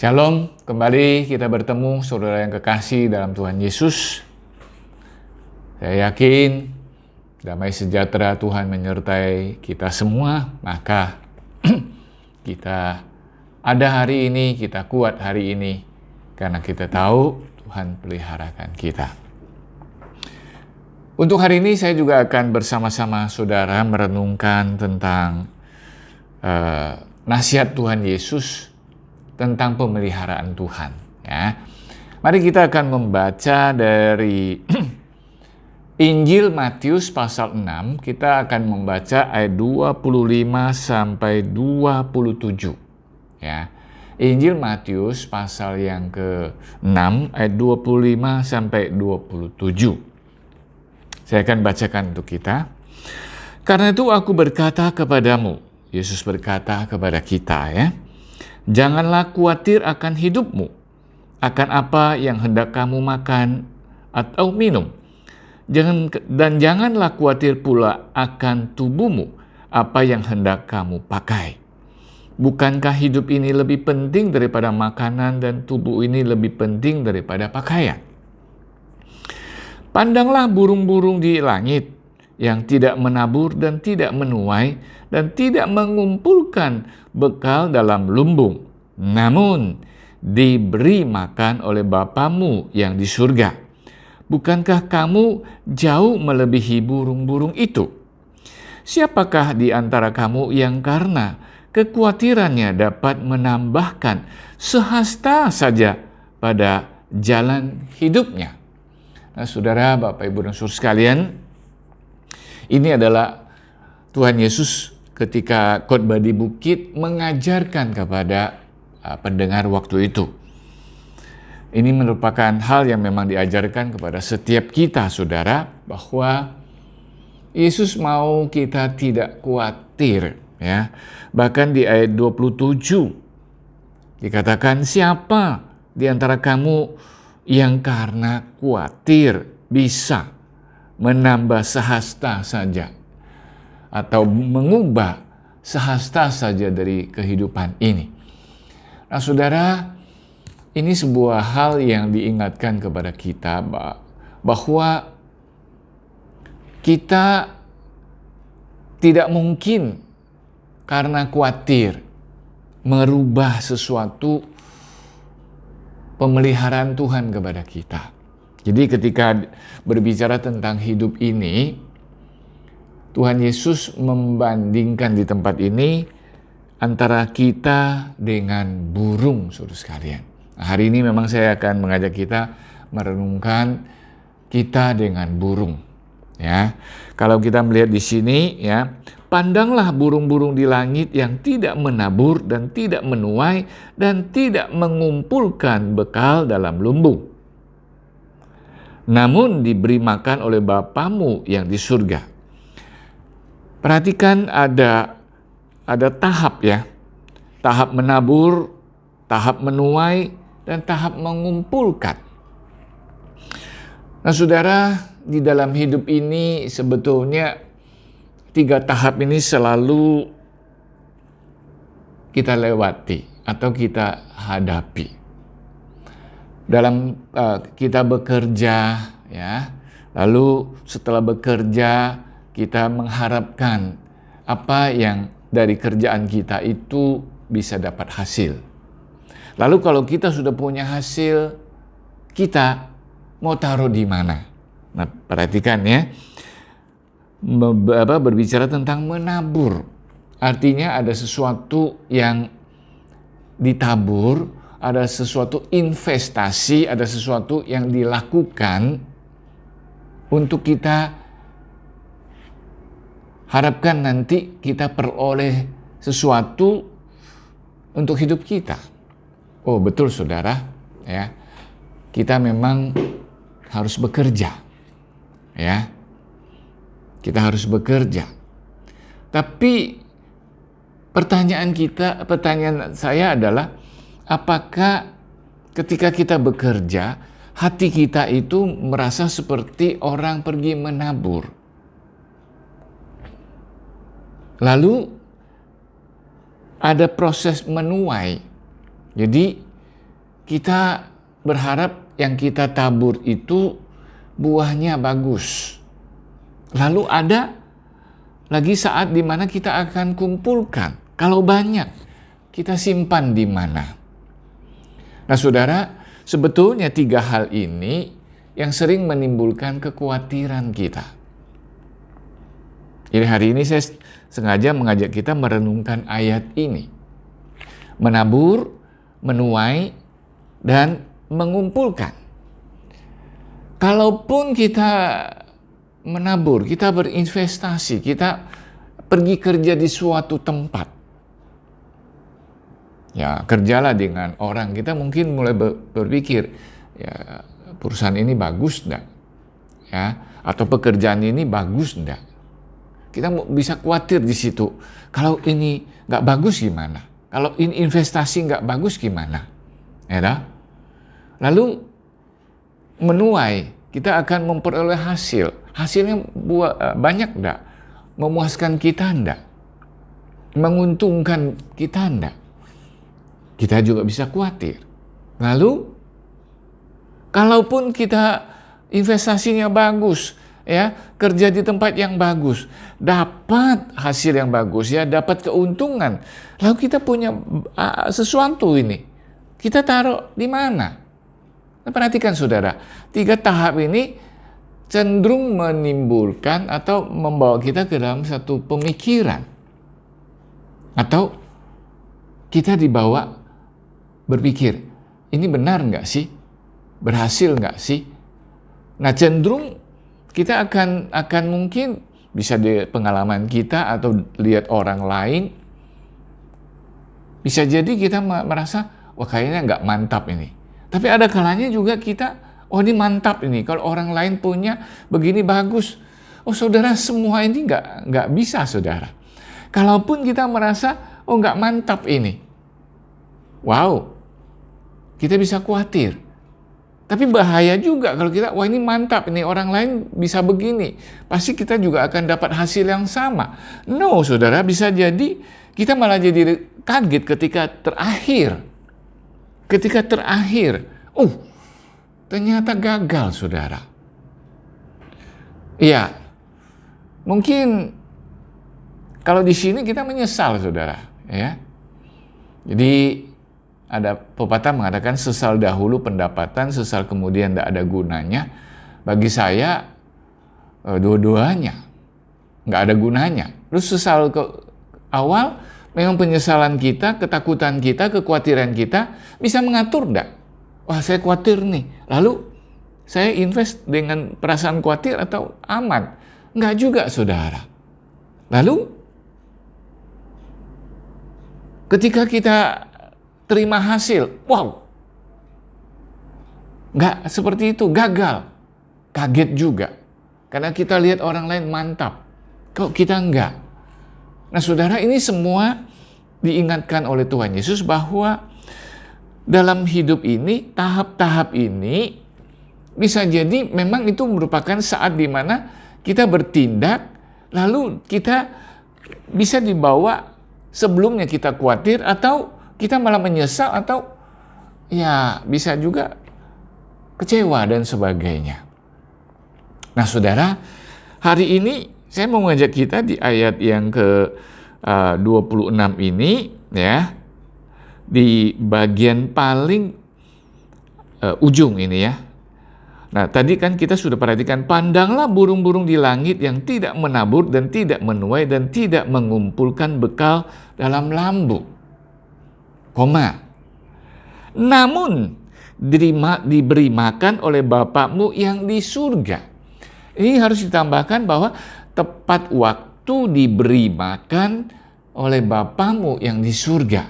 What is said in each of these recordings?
Shalom, kembali kita bertemu saudara yang kekasih dalam Tuhan Yesus. Saya yakin damai sejahtera Tuhan menyertai kita semua, maka kita ada hari ini, kita kuat hari ini, karena kita tahu Tuhan peliharakan kita. Untuk hari ini saya juga akan bersama-sama saudara merenungkan tentang nasihat Tuhan Yesus tentang pemeliharaan Tuhan. Ya. Mari kita akan membaca dari Injil Matius pasal 6, kita akan membaca ayat 25 sampai 27. Ya. Injil Matius pasal yang ke-6 ayat 25 sampai 27. Saya akan bacakan untuk kita. Karena itu aku berkata kepadamu, Yesus berkata kepada kita, ya. Janganlah khawatir akan hidupmu, akan apa yang hendak kamu makan atau minum. Dan janganlah khawatir pula akan tubuhmu, apa yang hendak kamu pakai. Bukankah hidup ini lebih penting daripada makanan dan tubuh ini lebih penting daripada pakaian? Pandanglah burung-burung di langit yang tidak menabur dan tidak menuai dan tidak mengumpulkan bekal dalam lumbung, namun diberi makan oleh Bapamu yang di surga. Bukankah kamu jauh melebihi burung-burung itu? Siapakah di antara kamu yang karena kekhawatirannya dapat menambahkan sehasta saja pada jalan hidupnya? Nah, saudara, Bapak, Ibu, dan saudara sekalian, ini adalah Tuhan Yesus ketika khotbah di bukit mengajarkan kepada pendengar waktu itu. Ini merupakan hal yang memang diajarkan kepada setiap kita, saudara, bahwa Yesus mau kita tidak khawatir. Ya. Bahkan di ayat 27 dikatakan, siapa di antara kamu yang karena khawatir bisa menambah sehasta saja atau mengubah sehasta saja dari kehidupan ini. Nah, saudara, ini sebuah hal yang diingatkan kepada kita bahwa kita tidak mungkin karena khawatir merubah sesuatu pemeliharaan Tuhan kepada kita. Jadi ketika berbicara tentang hidup ini, Tuhan Yesus membandingkan di tempat ini antara kita dengan burung, saudara sekalian. Nah, hari ini memang saya akan mengajak kita merenungkan kita dengan burung. Ya, kalau kita melihat di sini, ya, pandanglah burung-burung di langit yang tidak menabur dan tidak menuai dan tidak mengumpulkan bekal dalam lumbung, namun diberi makan oleh Bapamu yang di surga. Perhatikan ada tahap, ya. Tahap menabur, tahap menuai, dan tahap mengumpulkan. Nah, saudara, di dalam hidup ini sebetulnya 3 tahap ini selalu kita lewati atau kita hadapi. Dalam kita bekerja, ya. Lalu setelah bekerja kita mengharapkan apa yang dari kerjaan kita itu bisa dapat hasil. Lalu kalau kita sudah punya hasil, kita mau taruh di mana? Nah, perhatikan, ya. Berbicara tentang menabur. Artinya ada sesuatu yang ditabur, ada sesuatu investasi, ada sesuatu yang dilakukan untuk kita harapkan nanti kita peroleh sesuatu untuk hidup kita. Oh, betul, saudara, ya. Kita memang harus bekerja. Ya. Kita harus bekerja. Tapi pertanyaan saya adalah, apakah ketika kita bekerja, hati kita itu merasa seperti orang pergi menabur? Lalu ada proses menuai. Jadi kita berharap yang kita tabur itu buahnya bagus. Lalu ada lagi saat di mana kita akan kumpulkan. Kalau banyak, kita simpan di mana? Nah, saudara, sebetulnya 3 hal ini yang sering menimbulkan kekhawatiran kita. Jadi hari ini saya sengaja mengajak kita merenungkan ayat ini. Menabur, menuai, dan mengumpulkan. Kalaupun kita menabur, kita berinvestasi, kita pergi kerja di suatu tempat. Ya, kerjalah dengan orang. Kita mungkin mulai berpikir, ya, perusahaan ini bagus enggak? Ya, atau pekerjaan ini bagus enggak? Kita bisa khawatir di situ. Kalau ini nggak bagus gimana? Kalau ini investasi nggak bagus gimana? Ya, lalu menuai, kita akan memperoleh hasil. Hasilnya banyak enggak? Memuaskan kita enggak? Menguntungkan kita enggak? Kita juga bisa khawatir. Lalu, kalaupun kita investasinya bagus, ya, kerja di tempat yang bagus, dapat hasil yang bagus, ya, dapat keuntungan. Lalu kita punya sesuatu ini, kita taruh di mana? Nah, perhatikan saudara, 3 tahap ini cenderung menimbulkan atau membawa kita ke dalam satu pemikiran. Atau kita dibawa berpikir, ini benar nggak sih? Berhasil nggak sih? Nah, cenderung kita akan mungkin bisa di pengalaman kita atau lihat orang lain, bisa jadi kita merasa, wah kayaknya nggak mantap ini. Tapi ada kalanya juga kita, oh ini mantap ini. Kalau orang lain punya begini bagus. Oh saudara, semua ini nggak bisa saudara. Kalaupun kita merasa, oh nggak mantap ini. Wow, kita bisa khawatir. Tapi bahaya juga kalau kita, wah ini mantap, ini orang lain bisa begini. Pasti kita juga akan dapat hasil yang sama. No, saudara, bisa jadi kita malah jadi kaget ketika terakhir. Ternyata gagal, saudara. Iya, mungkin kalau di sini kita menyesal, saudara. Ya, jadi ada pepatah mengatakan sesal dahulu pendapatan, sesal kemudian tidak ada gunanya. Bagi saya, dua-duanya nggak ada gunanya. Terus sesal ke awal, memang penyesalan kita, ketakutan kita, kekhawatiran kita bisa mengatur enggak? Wah, saya khawatir nih. Lalu saya invest dengan perasaan khawatir atau aman? Enggak juga, saudara. Lalu ketika kita terima hasil, wow, nggak seperti itu, gagal, kaget juga. Karena kita lihat orang lain mantap, kok kita enggak. Nah saudara, ini semua diingatkan oleh Tuhan Yesus bahwa dalam hidup ini, tahap-tahap ini bisa jadi memang itu merupakan saat di mana kita bertindak, lalu kita bisa dibawa sebelumnya kita khawatir atau kita malah menyesal atau ya bisa juga kecewa dan sebagainya. Nah saudara, hari ini saya mau mengajak kita di ayat yang ke-26 ini, ya, di bagian paling ujung ini ya. Nah tadi kan kita sudah perhatikan, pandanglah burung-burung di langit yang tidak menabur dan tidak menuai dan tidak mengumpulkan bekal dalam lambung. Namun diberi makan oleh Bapakmu yang di surga. Ini harus ditambahkan bahwa tepat waktu diberi makan oleh Bapakmu yang di surga.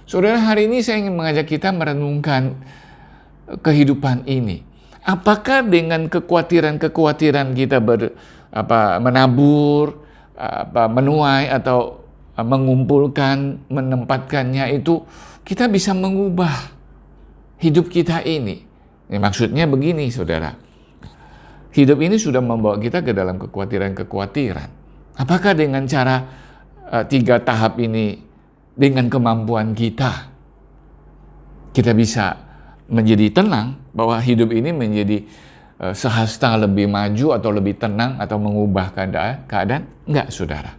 Saudara, hari ini saya ingin mengajak kita merenungkan kehidupan ini. Apakah dengan kekhawatiran kita menabur, menuai atau mengumpulkan, menempatkannya itu, kita bisa mengubah hidup kita ini. Maksudnya begini, saudara. Hidup ini sudah membawa kita ke dalam kekhawatiran. Apakah dengan cara 3 tahap ini, dengan kemampuan kita kita bisa menjadi tenang bahwa hidup ini menjadi sehasta lebih maju atau lebih tenang atau mengubah keadaan? Enggak, saudara.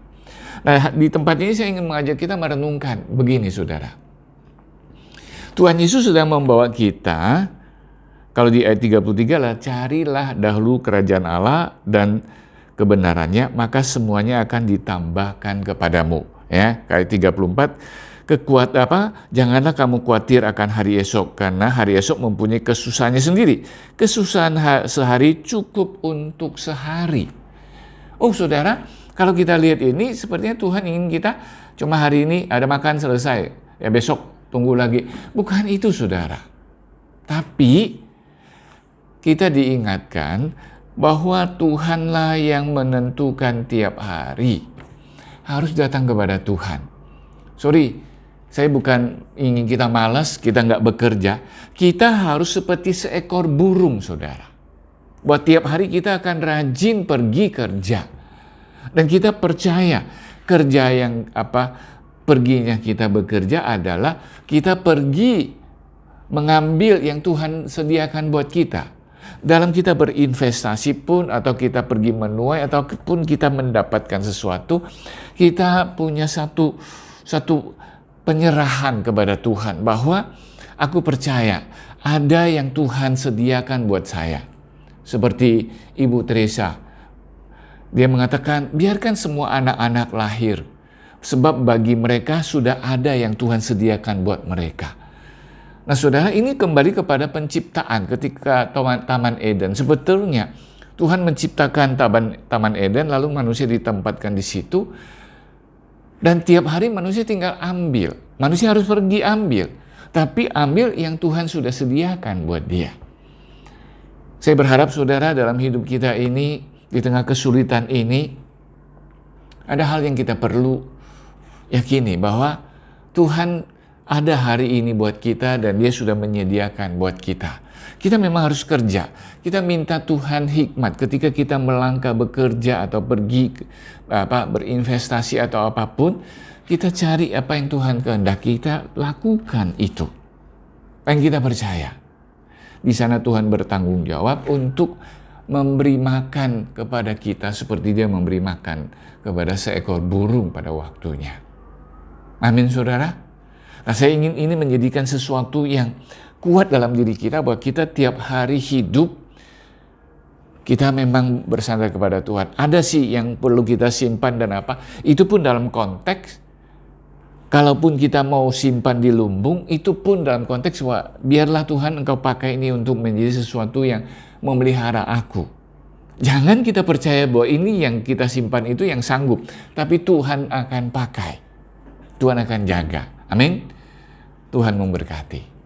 Nah, di tempat ini saya ingin mengajak kita merenungkan begini, saudara. Tuhan Yesus sedang membawa kita, kalau di ayat 33 lah, carilah dahulu kerajaan Allah dan kebenarannya, maka semuanya akan ditambahkan kepadamu. Ya, ayat 34, janganlah kamu khawatir akan hari esok, karena hari esok mempunyai kesusahannya sendiri. Kesusahan sehari cukup untuk sehari. Oh saudara, kalau kita lihat ini, sepertinya Tuhan ingin kita cuma hari ini ada makan selesai, ya besok tunggu lagi. Bukan itu saudara. Tapi kita diingatkan bahwa Tuhanlah yang menentukan tiap hari. Harus datang kepada Tuhan. Sorry, saya bukan ingin kita malas, kita nggak bekerja. Kita harus seperti seekor burung, saudara. Buat tiap hari kita akan rajin pergi kerja. Dan kita percaya kerja yang perginya kita bekerja adalah kita pergi mengambil yang Tuhan sediakan buat kita. Dalam kita berinvestasi pun, atau kita pergi menuai, ataupun kita mendapatkan sesuatu, kita punya satu penyerahan kepada Tuhan bahwa aku percaya ada yang Tuhan sediakan buat saya. Seperti Ibu Teresa, dia mengatakan biarkan semua anak-anak lahir, sebab bagi mereka sudah ada yang Tuhan sediakan buat mereka. Nah saudara, ini kembali kepada penciptaan ketika Taman Eden. Sebetulnya Tuhan menciptakan Taman Eden, lalu manusia ditempatkan di situ. Dan tiap hari manusia tinggal ambil. Manusia harus pergi ambil. Tapi ambil yang Tuhan sudah sediakan buat dia. Saya berharap saudara dalam hidup kita ini, di tengah kesulitan ini, ada hal yang kita perlu yakini bahwa Tuhan ada hari ini buat kita dan dia sudah menyediakan buat kita. Kita memang harus kerja. Kita minta Tuhan hikmat ketika kita melangkah bekerja atau pergi berinvestasi atau apapun. Kita cari apa yang Tuhan kehendaki, kita lakukan itu. Apa yang kita percaya. Di sana Tuhan bertanggung jawab untuk memberi makan kepada kita seperti dia memberi makan kepada seekor burung pada waktunya. Amin saudara. Nah, saya ingin ini menjadikan sesuatu yang kuat dalam diri kita, bahwa kita tiap hari hidup, kita memang bersandar kepada Tuhan. Ada sih yang perlu kita simpan dan apa, itu pun dalam konteks, kalaupun kita mau simpan di lumbung, itu pun dalam konteks bahwa biarlah Tuhan engkau pakai ini untuk menjadi sesuatu yang memelihara aku. Jangan kita percaya bahwa ini yang kita simpan itu yang sanggup, tapi Tuhan akan pakai. Tuhan akan jaga. Amin. Tuhan memberkati.